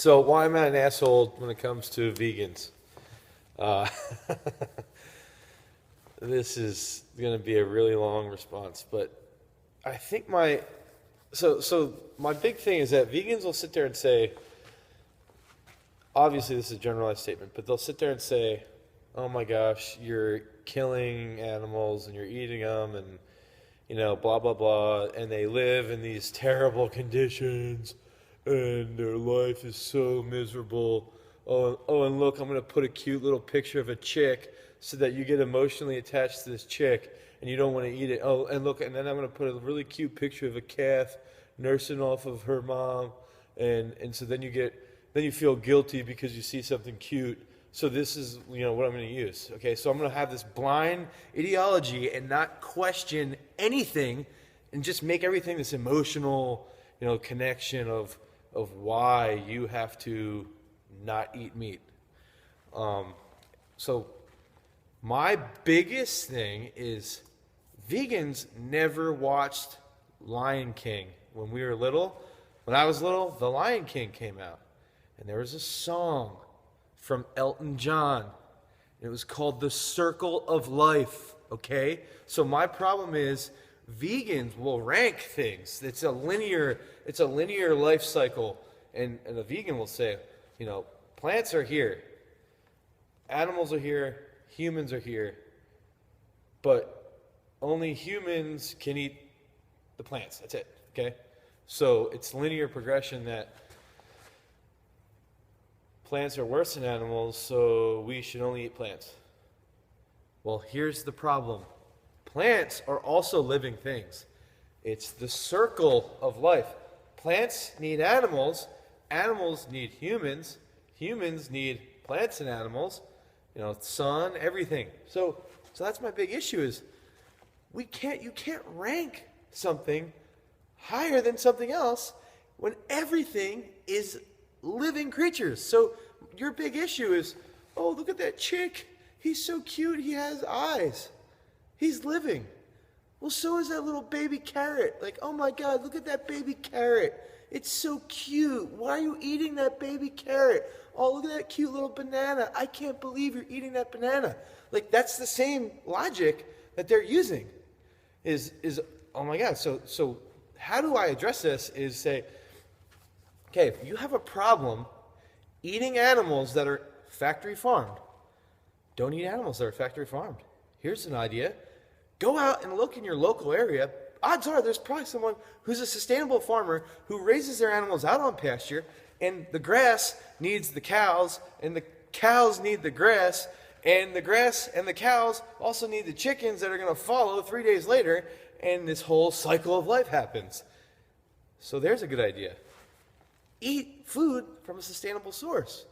So why am I an asshole when it comes to vegans? Uh, this is going to be a really long response, but I think my big thing is that vegans will sit there and say, obviously this is a generalized statement, but they'll sit there and say, "Oh my gosh, you're killing animals and you're eating them and blah blah blah, and they live in these terrible conditions." And their life is so miserable. And look, I'm going to put a cute little picture of a chick so that you get emotionally attached to this chick and you don't want to eat it. Oh, and look, and then I'm going to put a really cute picture of a calf nursing off of her mom. And so then you feel guilty because you see something cute. So this is, what I'm going to use. Okay, so I'm going to have this blind ideology and not question anything and just make everything this emotional, connection of why you have to not eat meat. So my biggest thing is vegans never watched Lion King when we were little. When I was little, The Lion King came out. And there was a song from Elton John. It was called The Circle of Life, okay? So my problem is vegans will rank things. It's a linear life cycle. And a vegan will say, plants are here, animals are here, humans are here, but only humans can eat the plants. That's it, okay? So it's linear progression that plants are worse than animals, so we should only eat plants. Well, here's the problem. Plants are also living things. It's the circle of life. Plants need animals. Animals need humans. Humans need plants and animals. Sun, everything. So that's my big issue is you can't rank something higher than something else when everything is living creatures. So your big issue is, oh, look at that chick. He's so cute. He has eyes. He's living. Well, so is that little baby carrot. Like, oh my God, look at that baby carrot. It's so cute. Why are you eating that baby carrot? Oh, look at that cute little banana. I can't believe you're eating that banana. Like, that's the same logic that they're using. Is oh my God. So how do I address this? Is say, okay, if you have a problem eating animals that are factory farmed, don't eat animals that are factory farmed. Here's an idea. Go out and look in your local area. Odds are there's probably someone who's a sustainable farmer who raises their animals out on pasture, and the grass needs the cows, and the cows need the grass and the cows also need the chickens that are going to follow 3 days later, and this whole cycle of life happens. So there's a good idea. Eat food from a sustainable source,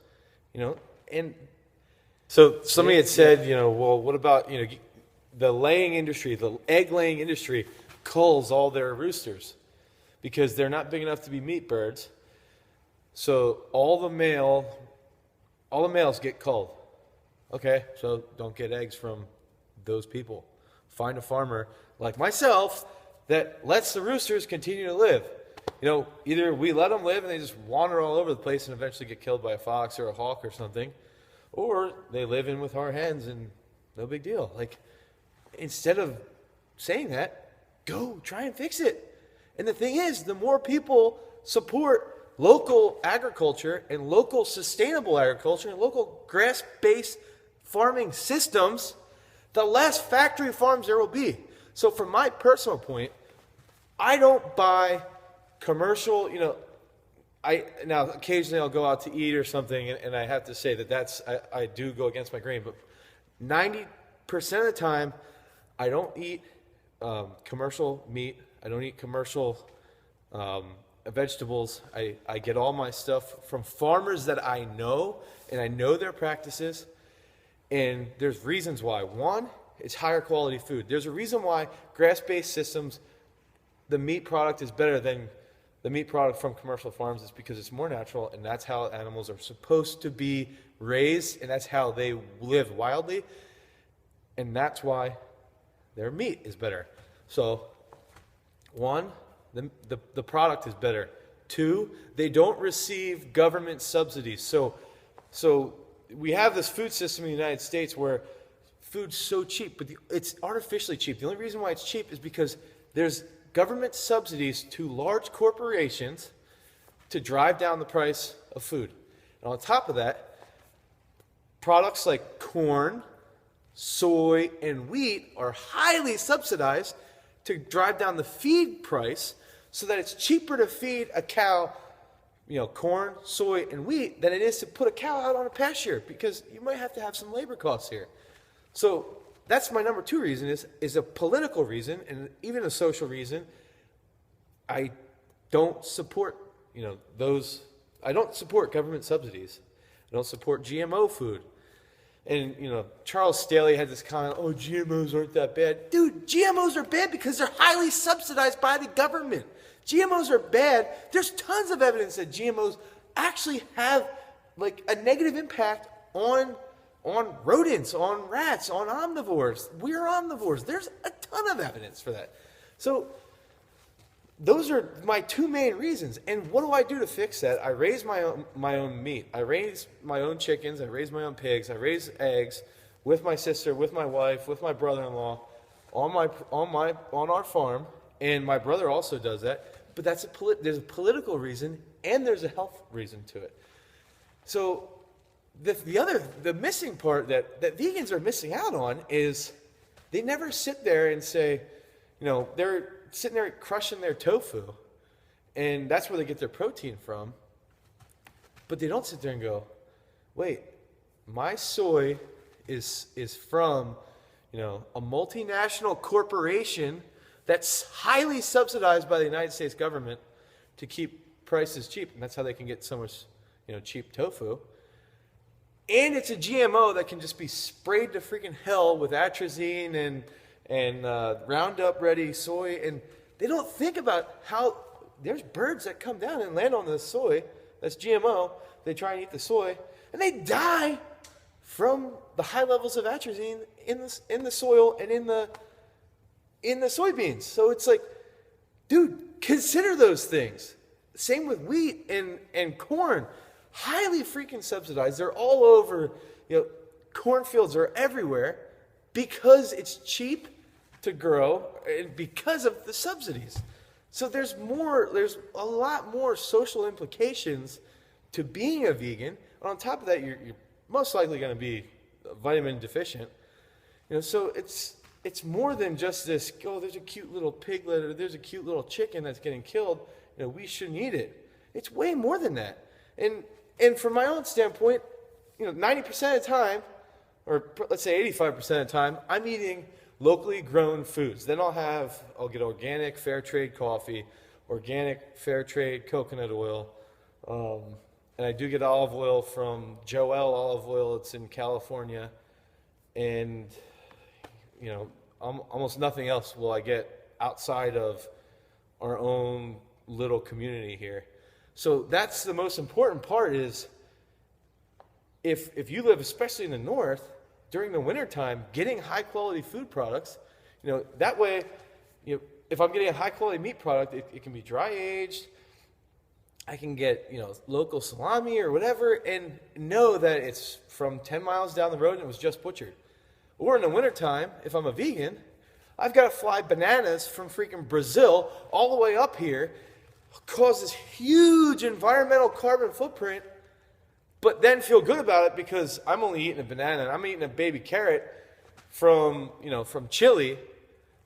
and so somebody had said, well, what about, the laying industry, the egg laying industry culls all their roosters because they're not big enough to be meat birds. So all the males get culled. Okay, so don't get eggs from those people. Find a farmer like myself that lets the roosters continue to live. Either we let them live and they just wander all over the place and eventually get killed by a fox or a hawk or something, or they live in with our hens and no big deal. Like, instead of saying that, go try and fix it. And the thing is, the more people support local agriculture and local sustainable agriculture and local grass-based farming systems, the less factory farms there will be. So from my personal point, I don't buy commercial, now occasionally I'll go out to eat or something, and I have to say that I do go against my grain, but 90% of the time, I don't eat commercial meat. I don't eat commercial vegetables. I get all my stuff from farmers that I know, and I know their practices. And there's reasons why. One, it's higher quality food. There's a reason why grass-based systems, the meat product is better than the meat product from commercial farms. It's because it's more natural, and that's how animals are supposed to be raised, and that's how they live wildly. And that's why their meat is better. So, one, the product is better. Two, they don't receive government subsidies. So we have this food system in the United States where food's so cheap, but it's artificially cheap. The only reason why it's cheap is because there's government subsidies to large corporations to drive down the price of food. And on top of that, products like corn, soy, and wheat are highly subsidized to drive down the feed price so that it's cheaper to feed a cow, corn, soy, and wheat than it is to put a cow out on a pasture, because you might have to have some labor costs here. So that's my number two reason is a political reason and even a social reason. I don't support, I don't support government subsidies. I don't support GMO food. And, Charles Staley had this comment, oh, GMOs aren't that bad. Dude, GMOs are bad because they're highly subsidized by the government. GMOs are bad. There's tons of evidence that GMOs actually have, a negative impact on rodents, on rats, on omnivores. We're omnivores. There's a ton of evidence for that. So those are my two main reasons. And what do I do to fix that? I raise my own meat. I raise my own chickens. I raise my own pigs. I raise eggs with my sister, with my wife, with my brother-in-law on our farm. And my brother also does that. But there's a political reason and there's a health reason to it. So the missing part that vegans are missing out on is they never sit there and say, they're sitting there crushing their tofu, and that's where they get their protein from. But they don't sit there and go, wait, my soy is from, a multinational corporation that's highly subsidized by the United States government to keep prices cheap, and that's how they can get so much, cheap tofu. And it's a GMO that can just be sprayed to freaking hell with atrazine and Roundup Ready soy, and they don't think about how there's birds that come down and land on the soy that's GMO. They try and eat the soy, and they die from the high levels of atrazine in the soil and in the soybeans. So it's like, dude, consider those things. Same with wheat and corn, highly freaking subsidized. They're all over. Cornfields are everywhere because it's cheap to grow and because of the subsidies. So there's a lot more social implications to being a vegan. On top of that, you're most likely going to be vitamin deficient. So it's more than just this, there's a cute little piglet or there's a cute little chicken that's getting killed. We shouldn't eat it. It's way more than that. And from my own standpoint, 90% of the time, or let's say 85% of the time, I'm eating locally grown foods. Then I'll get organic fair trade coffee, organic fair trade coconut oil, and I do get olive oil from Joel Olive Oil. It's in California, and almost nothing else will I get outside of our own little community here. So that's the most important part is if you live, especially in the north, during the wintertime, getting high-quality food products, that way, if I'm getting a high-quality meat product, it can be dry-aged. I can get, local salami or whatever and know that it's from 10 miles down the road and it was just butchered. Or in the wintertime, if I'm a vegan, I've got to fly bananas from freaking Brazil all the way up here, cause this huge environmental carbon footprint, but then feel good about it because I'm only eating a banana and I'm eating a baby carrot from Chile,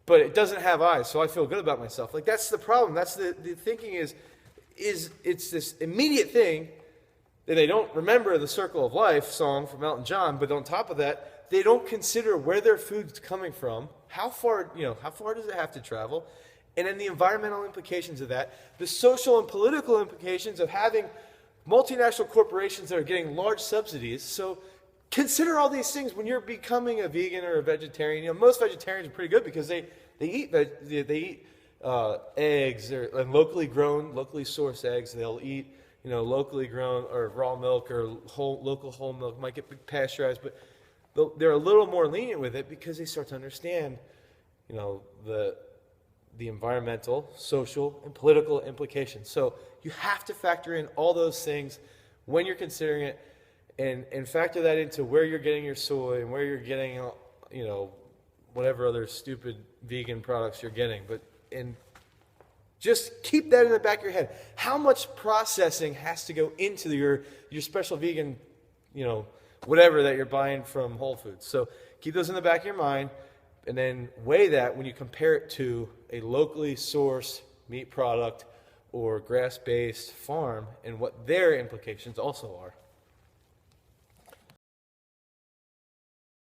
but it doesn't have eyes, so I feel good about myself. That's the problem. That's the thinking is it's this immediate thing that they don't remember the Circle of Life song from Elton John, but on top of that, they don't consider where their food's coming from, how far does it have to travel, and then the environmental implications of that, the social and political implications of having multinational corporations that are getting large subsidies. So consider all these things when you're becoming a vegan or a vegetarian. Most vegetarians are pretty good because they eat eggs and locally grown, locally sourced eggs. They'll eat locally grown or raw milk or local whole milk. Might get pasteurized, but they're a little more lenient with it because they start to understand the the environmental, social, and political implications. So you have to factor in all those things when you're considering it, and factor that into where you're getting your soy and where you're getting, whatever other stupid vegan products you're getting. And just keep that in the back of your head. How much processing has to go into your special vegan, whatever that you're buying from Whole Foods. So keep those in the back of your mind, and then weigh that when you compare it to a locally sourced meat product or grass-based farm and what their implications also are.